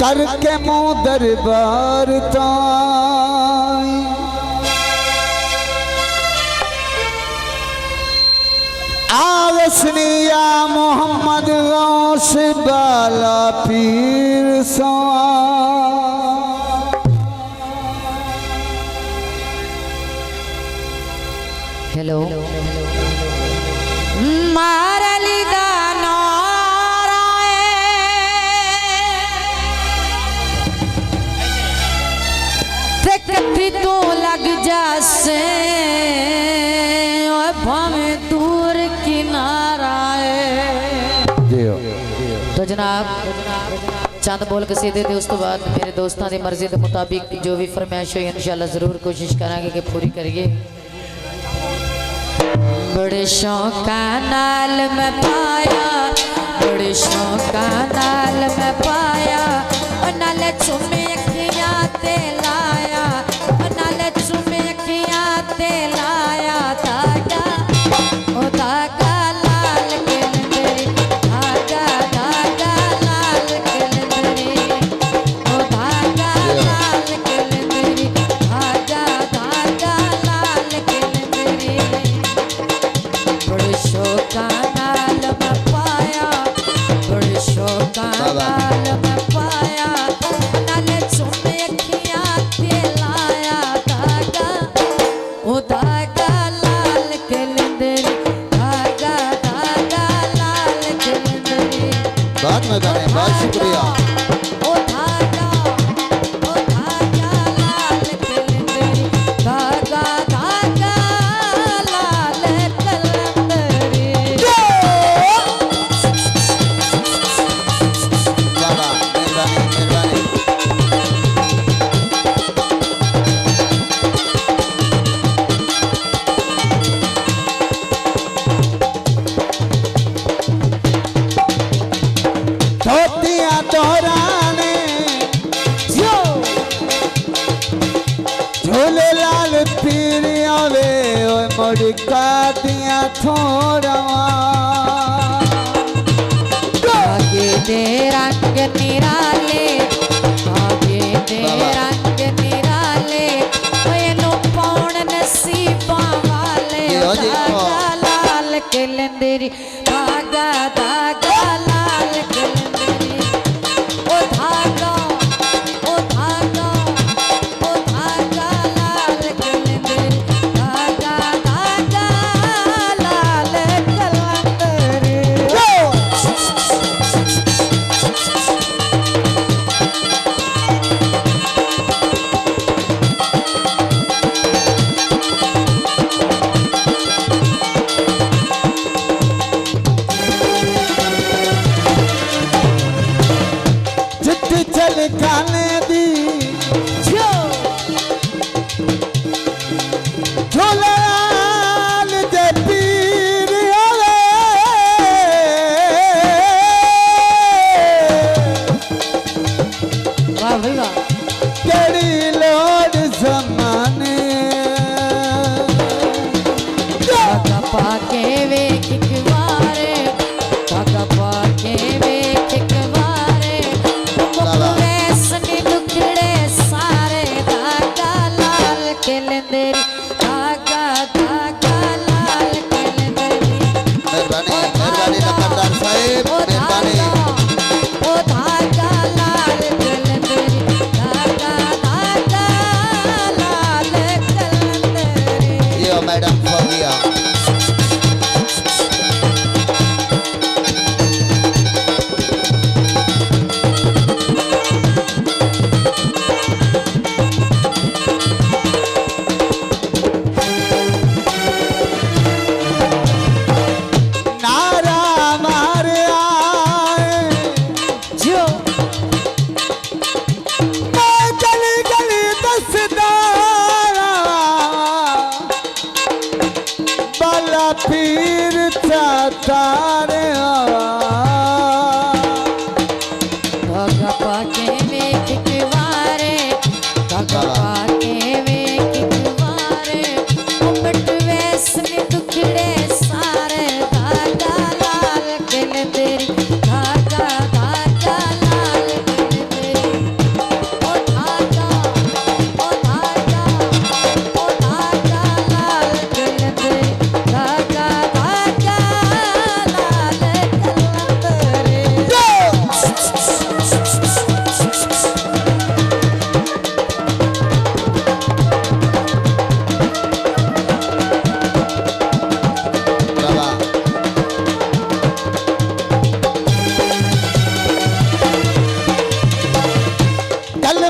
करके मुँह दरबार ताई आवसनिया मोहम्मद गौस बाला पीर सवा हेलो मारली तो लग जासे और भावे दूर किनारा तो जनाब चंद बोल के सीधे थे। उस तो बाद मेरे दोस्तों की मर्जी के मुताबिक जो भी फरमाइश हुई इंशाल्लाह जरूर कोशिश करांगे कि पूरी करिए। बड़े शौका नाल मैं पाया, बड़े शौका नाल मैं पाया और नाले चुमे अखियां ते लाया, नाले चुमे अखियां ते लाया धागा ओ धागा लाल कलंदरी, धागा धागा लाल कलंदरी ओ धागा लाल कलंदरी, धागा धागा लाल कलंदरी। बड़े शौका नाल मैं पाया, बड़े शौका नाल मैं पाया नाले चुमे अखियां ते लाया धागा ओ धागा लाल कलंदरी, धागा धागा लाल कलंदरी। बात में जाने बहुत शुक्रिया। ओ धागा लाल कलंदरी, धागा धागा लाल कलंदरी। बाबा मेहरबानी मेहरबानी। धोतियां तोराने झूले लाल पीरिया वे मुड़का दिया थोड़ा आगे दे रंग निराले, आगे दे रंग निराले ओनू पौन नसीबां वाले। धागा लाल कलंदरी, धागा धागा लाल कलंदरी ओ धागा ओ धागा ओ धागा लाल कलंदरी, धागा धागा लाल कलंदरी। चिट्ठी चल खाने दी झूले लाल दे पीर आवे वाह भाई वाह। केड़ी लोड़ ज़माने धागा पाके वेख एक बारे, धागा पाके वेख एक बारे मुकवेसनी दुखड़े सारे। धागा लाल कलंदरी, धागा धागा लाल कलंदरी। मेहरबानी मेहरबानी नंबरदार साहब ओ मेहरबानी। धागा ओ धागा लाल कलंदरी, धागा धागा लाल कलंदरी। यो मैडम हो गया। नारा मारे आए जो मैं गली गली दसदारा बाला पीर तारे धागा पाके वेख एक बारे, धागा पाके वेख एक बारे उमट वैसने दुखड़े सारे। धागा लाल कलंदरी, धागा धागा लाल कलंदरी।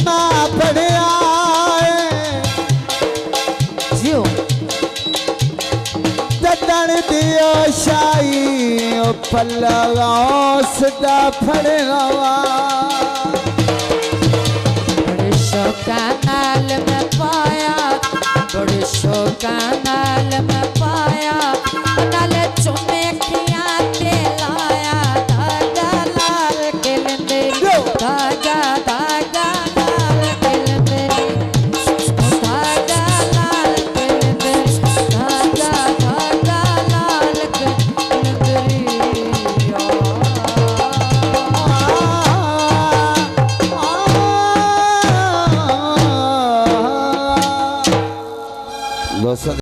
कलमा पढ़िया जियो ददन दियो शाही पल्ला सदा फड़वा बड़े शौका नाल में पाया बड़े शौका नाल में पाया नाल चुमे खिया ते लाया धागा लाल के लंदरी धागा धागा लाल के लंदरी धागा लाल के लंदरी धागा धागा लाल के लंदरी दोस्तों